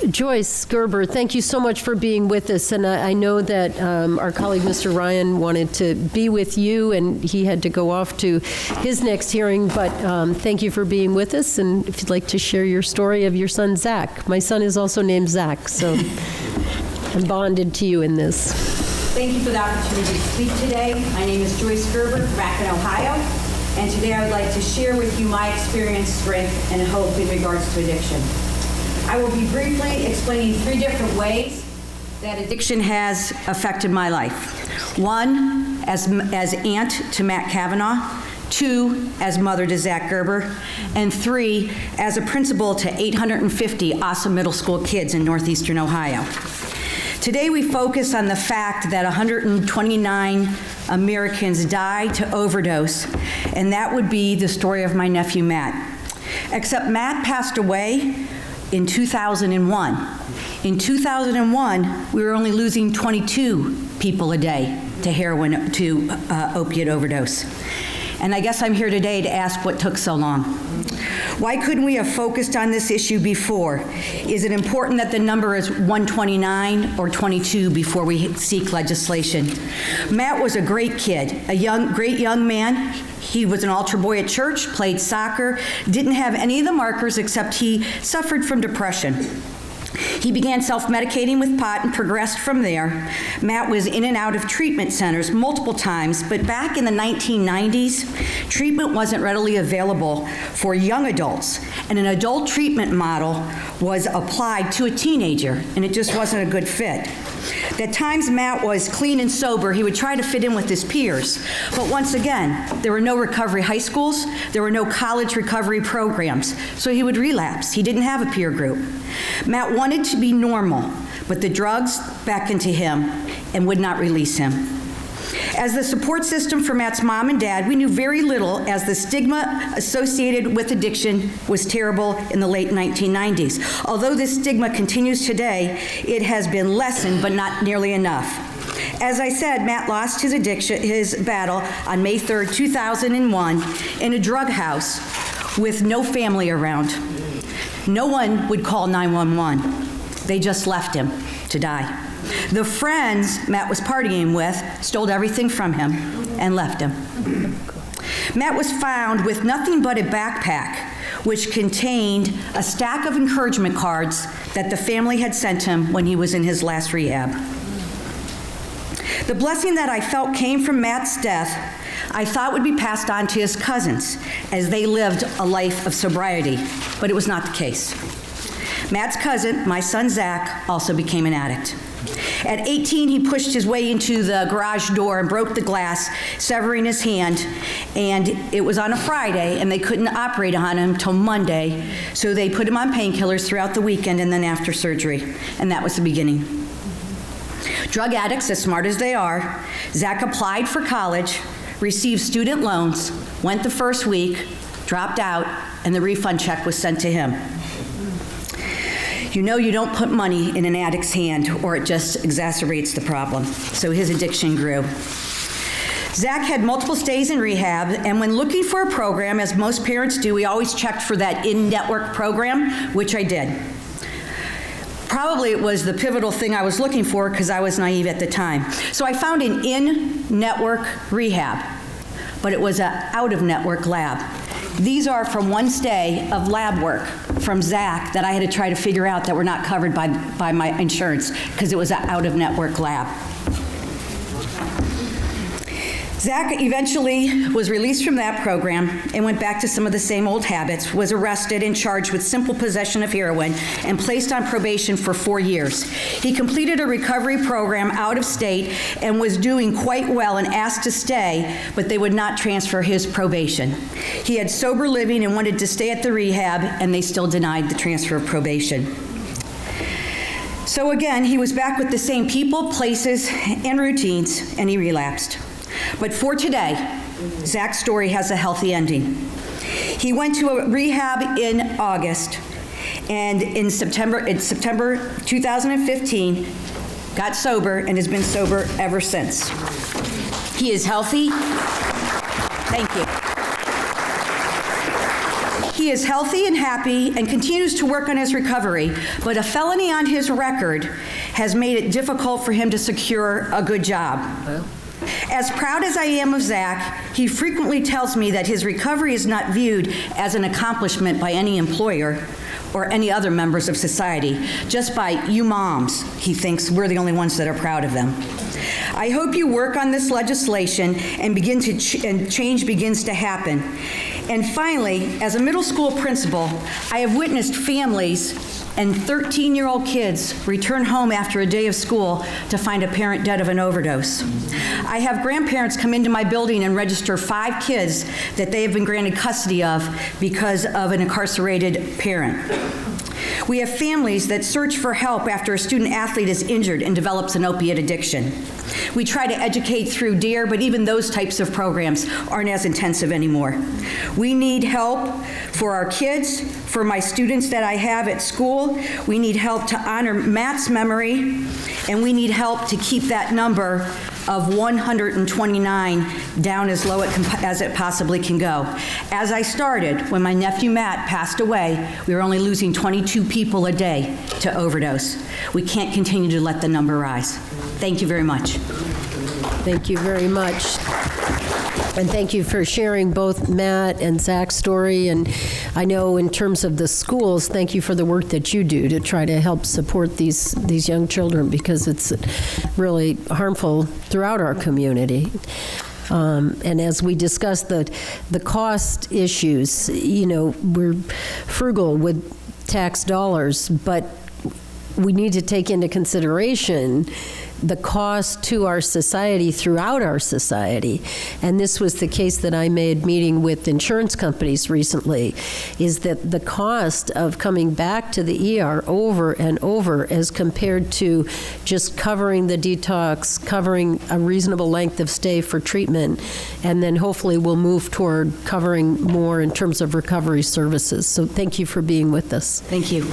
Joyce Gerber, thank you so much for being with us. And I know that our colleague, Mr. Ryan, wanted to be with you, and he had to go off to his next hearing. But thank you for being with us. And if you'd like to share your story of your son, Zach. My son is also named Zach, so I'm bonded to you in this. Thank you for the opportunity to speak today. My name is Joyce Gerber from Akron, Ohio. And today I would like to share with you my experience, strength, and hope in regards to addiction. I will be briefly explaining 3 different ways that addiction has affected my life. 1, as aunt to Matt Kavanaugh. 2, as mother to Zach Gerber. And 3, as a principal to 850 awesome middle school kids in northeastern Ohio. Today we focus on the fact that 129 Americans died to overdose, and that would be the story of my nephew Matt. Except Matt passed away in 2001. In 2001, we were only losing 22 people a day to heroin, to opiate overdose. And I guess I'm here today to ask what took so long. Why couldn't we have focused on this issue before? Is it important that the number is 129 or 22 before we seek legislation? Matt was a great kid, great young man. He was an altar boy at church, played soccer, didn't have any of the markers except he suffered from depression. He began self-medicating with pot and progressed from there. Matt was in and out of treatment centers multiple times, but back in the 1990s, treatment wasn't readily available for young adults, and an adult treatment model was applied to a teenager, and it just wasn't a good fit. At times Matt was clean and sober. He would try to fit in with his peers. But once again, there were no recovery high schools. There were no college recovery programs. So he would relapse. He didn't have a peer group. Matt wanted to be normal, but the drugs beckoned to him and would not release him. As the support system for Matt's mom and dad, we knew very little, as the stigma associated with addiction was terrible in the late 1990s. Although this stigma continues today, it has been lessened, but not nearly enough. As I said, Matt lost his battle on May 3rd, 2001 in a drug house with no family around. No one would call 911. They just left him to die. The friends Matt was partying with stole everything from him and left him. Matt was found with nothing but a backpack, which contained a stack of encouragement cards that the family had sent him when he was in his last rehab. The blessing that I felt came from Matt's death, I thought would be passed on to his cousins as they lived a life of sobriety, but it was not the case. Matt's cousin, my son Zach, also became an addict. At 18, he pushed his way into the garage door and broke the glass, severing his hand, and it was on a Friday, and they couldn't operate on him till Monday, so they put him on painkillers throughout the weekend and then after surgery, and that was the beginning. Drug addicts, as smart as they are, Zach applied for college, received student loans, went the first week, dropped out, and the refund check was sent to him. You know you don't put money in an addict's hand or it just exacerbates the problem. So his addiction grew. Zach had multiple stays in rehab, and when looking for a program, as most parents do, we always checked for that in-network program, which I did. Probably it was the pivotal thing I was looking for because I was naive at the time. So I found an in-network rehab, but it was an out-of-network lab. These are from one stay of lab work from Zach that I had to try to figure out that were not covered by my insurance because it was an out-of-network lab. Zach eventually was released from that program and went back to some of the same old habits, was arrested and charged with simple possession of heroin and placed on probation for 4 years. He completed a recovery program out of state and was doing quite well and asked to stay, but they would not transfer his probation. He had sober living and wanted to stay at the rehab, and they still denied the transfer of probation. So again, he was back with the same people, places, and routines, and he relapsed. But for today, Zach's story has a healthy ending. He went to a rehab in August, and in September 2015, got sober and has been sober ever since. He is healthy. Thank you. He is healthy and happy and continues to work on his recovery, but a felony on his record has made it difficult for him to secure a good job. As proud as I am of Zach, he frequently tells me that his recovery is not viewed as an accomplishment by any employer or any other members of society, just by you moms. He thinks we're the only ones that are proud of them. I hope you work on this legislation and change begins to happen. And finally, as a middle school principal, I have witnessed families and 13-year-old kids return home after a day of school to find a parent dead of an overdose. I have grandparents come into my building and register 5 kids that they have been granted custody of because of an incarcerated parent. We have families that search for help after a student athlete is injured and develops an opiate addiction. We try to educate through DARE, but even those types of programs aren't as intensive anymore. We need help for our kids, for my students that I have at school. We need help to honor Matt's memory, and we need help to keep that number of 129 down as low as it possibly can go. As I started, when my nephew Matt passed away, we were only losing 22 people a day to overdose. We can't continue to let the number rise. Thank you very much. Thank you very much. And thank you for sharing both Matt and Zach's story. And I know in terms of the schools, thank you for the work that you do to try to help support these young children, because it's really harmful throughout our community. And as we discussed the cost issues, you know, we're frugal with tax dollars, but we need to take into consideration the cost to our society throughout our society. And this was the case that I made meeting with insurance companies recently, is that the cost of coming back to the ER over and over as compared to just covering the detox, covering a reasonable length of stay for treatment, and then hopefully we'll move toward covering more in terms of recovery services. So thank you for being with us. Thank you.